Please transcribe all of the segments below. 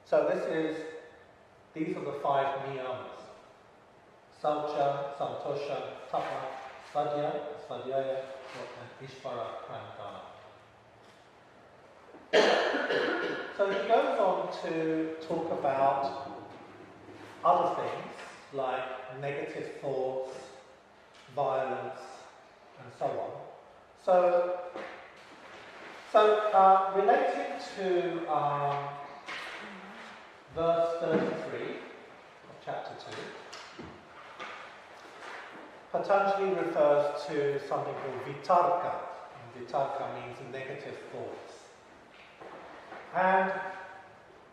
So these are the 5 niyamas. Saucha, Santosha, Tapa, Svadhyaya, and Ishvara Pranidhana. So he goes on to talk about other things like negative thoughts, violence, and so on. So relating to verse 33 of chapter 2, Patanjali refers to something called vitarka. And vitarka means negative thoughts. And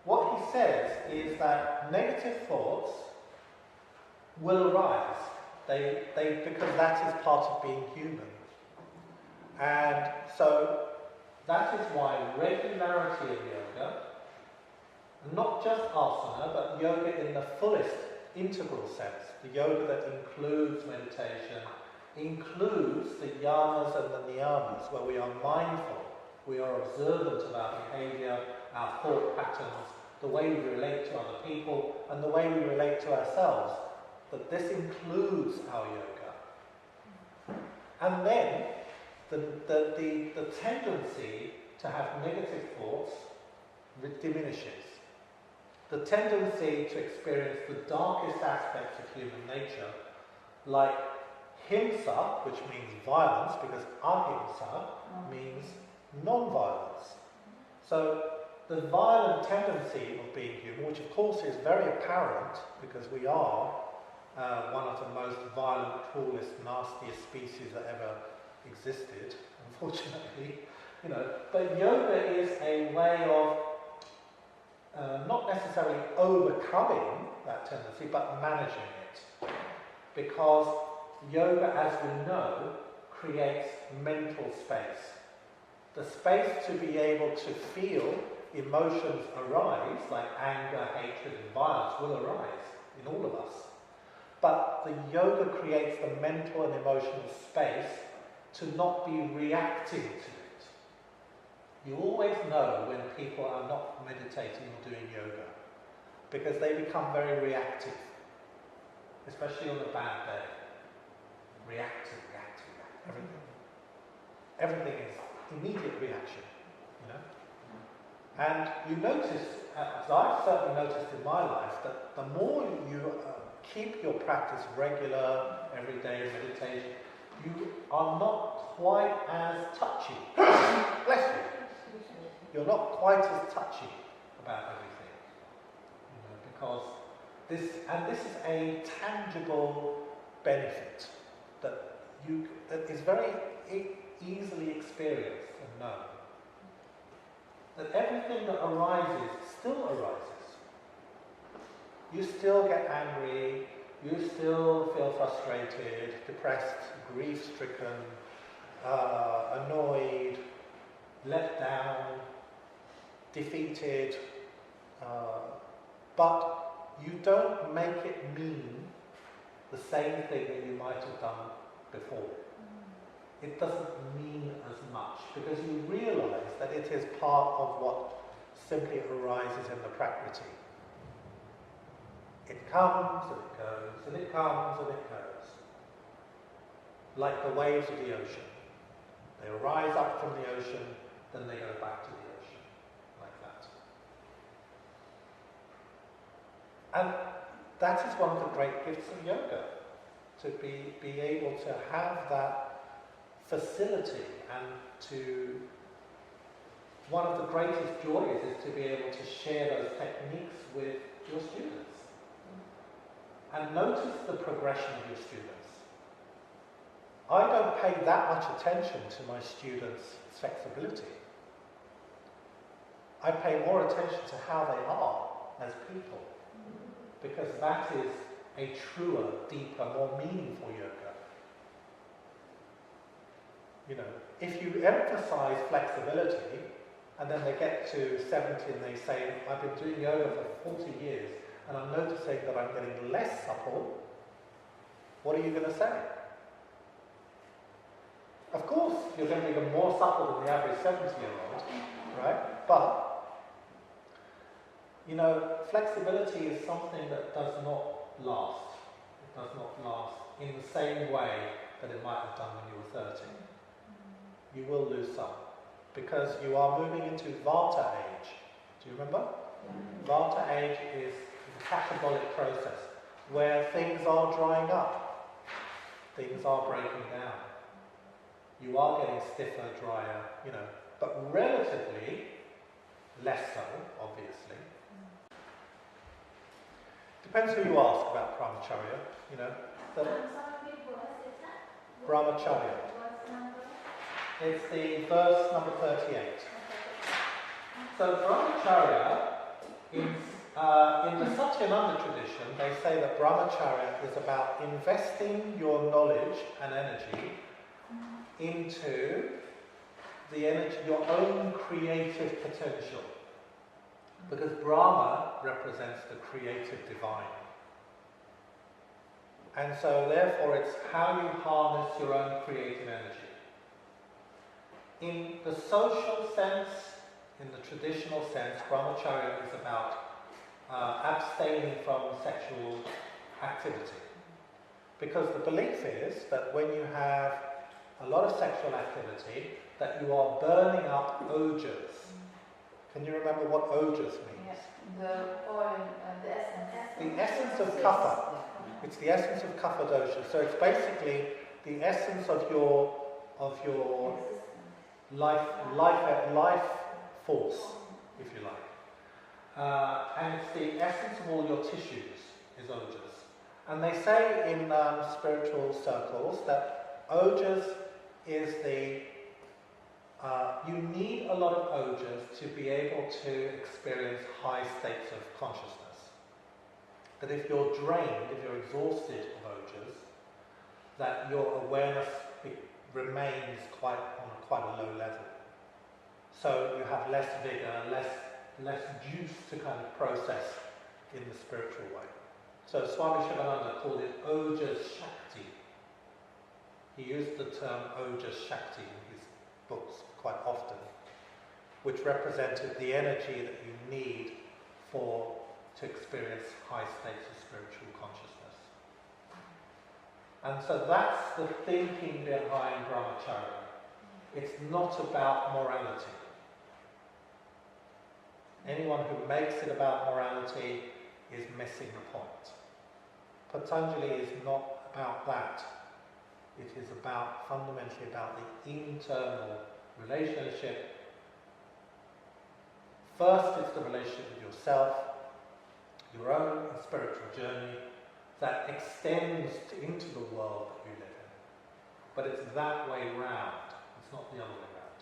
what he says is that negative thoughts will arise. Because that is part of being human. And so that is why regularity in yoga, not just asana, but yoga in the fullest integral sense, the yoga that includes meditation, includes the yamas and the niyamas, where we are mindful, we are observant of our behaviour, our thought patterns, the way we relate to other people, and the way we relate to ourselves, that this includes our yoga. And then the tendency to have negative thoughts diminishes. The tendency to experience the darkest aspects of human nature, like himsa, which means violence, because ahimsa means non-violence. So the violent tendency of being human, which of course is very apparent because we are one of the most violent, cruelest, nastiest species that ever existed, unfortunately, but yoga is a way of not necessarily overcoming that tendency, but managing it. Because yoga, as we know, creates mental space. The space to be able to feel emotions arise, like anger, hatred, and violence, will arise in all of us. But the yoga creates the mental and emotional space to not be reacting to it. You always know when people are not meditating or doing yoga, because they become very reactive, especially on a bad day. Reacting, everything. Everything is immediate reaction, And you notice, as I've certainly noticed in my life, that the more you keep your practice regular, everyday meditation, you are not quite as touchy. Bless you. You're not quite as touchy about everything, because this is a tangible benefit that is very easily experienced and known. That everything that arises still arises. You still get angry, you still feel frustrated, depressed, grief-stricken, annoyed, let down, defeated, but you don't make it mean the same thing that you might have done before. It doesn't mean as much because you realize that it is part of what simply arises in the Prakriti. It comes and it goes, and it comes and it goes. Like the waves of the ocean. They rise up from the ocean, then they go back to the ocean. Like that. And that is one of the great gifts of yoga. To be able to have that facility, and to one of the greatest joys is to be able to share those techniques with your students. And notice the progression of your students. I don't pay that much attention to my students' flexibility. I pay more attention to how they are as people, because that is a truer, deeper, more meaningful yoga. If you emphasize flexibility, and then they get to 70 and they say, I've been doing yoga for 40 years, and I'm noticing that I'm getting less supple, what are you going to say? Of course, you're going to be even more supple than the average 70-year-old, right? But You know, flexibility is something that does not last. It does not last in the same way that it might have done when you were 30. You will lose some, because you are moving into Vata age. Do you remember? Vata age is a catabolic process where things are drying up, things are breaking down. You are getting stiffer, drier, you know, but relatively less so, obviously. Depends who you ask about brahmacharya, you know. Brahmacharya. It's the verse number 38. So brahmacharya, in the Satyananda tradition, they say that brahmacharya is about investing your knowledge and energy into the energy, your own creative potential. Because Brahma represents the creative divine. And so therefore it's how you harness your own creative energy. In the social sense, in the traditional sense, brahmacharya is about abstaining from sexual activity. Because the belief is that when you have a lot of sexual activity, that you are burning up ojas. Can you remember what ojas means? Yes. The oil, the essence. The essence of kapha. It's the essence of kapha dosha. So it's basically the essence of your life force, if you like. And it's the essence of all your tissues is ojas. And they say in spiritual circles that ojas is you need a lot of ojas to be able to experience high states of consciousness. That if you're drained, if you're exhausted of ojas, that your awareness remains on quite a low level. So you have less vigor, less juice to kind of process in the spiritual way. So Swami Shivananda called it Ojas Shakti. He used the term Ojas Shakti in his books quite often, which represented the energy that you need to experience high states of spiritual consciousness. And so that's the thinking behind brahmacharya. It's not about morality. Anyone who makes it about morality is missing the point. Patanjali is not about that. It is fundamentally about the internal relationship. First, it's the relationship with yourself, your own spiritual journey that extends into the world that you live in. But it's that way round. It's not the other way round.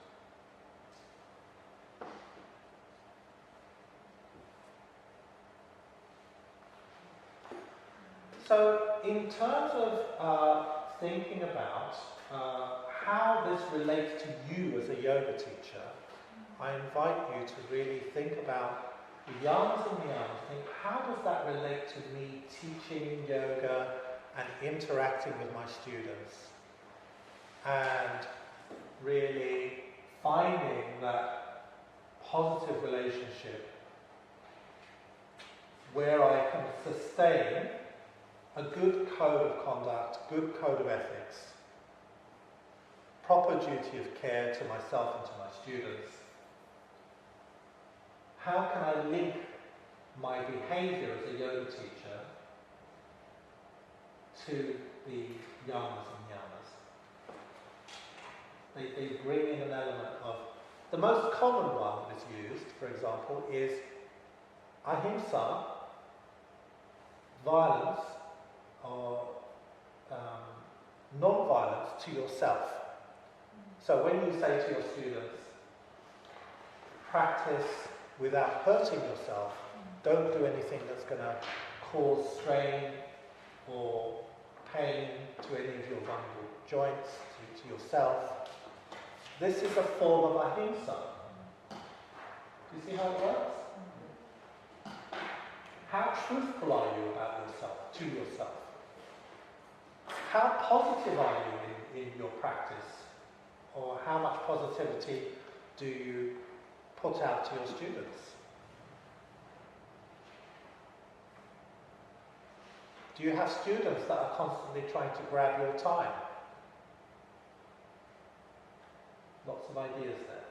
So, in terms of thinking about how this relates to you as a yoga teacher, I invite you to really think about the yamas and niyamas. Think, how does that relate to me teaching yoga and interacting with my students? And really finding that positive relationship where I can sustain a good code of conduct, good code of ethics, proper duty of care to myself and to my students. How can I link my behaviour as a yoga teacher to the yamas and niyamas? They bring in an element of... The most common one that is used, for example, is ahimsa, violence, or non-violence to yourself. So when you say to your students, practice without hurting yourself, don't do anything that's going to cause strain or pain to any of your vulnerable joints, to yourself. This is a form of ahimsa. Do you see how it works? How truthful are you about yourself, to yourself? How positive are you in your practice? Or how much positivity do you put out to your students? Do you have students that are constantly trying to grab your time? Lots of ideas there.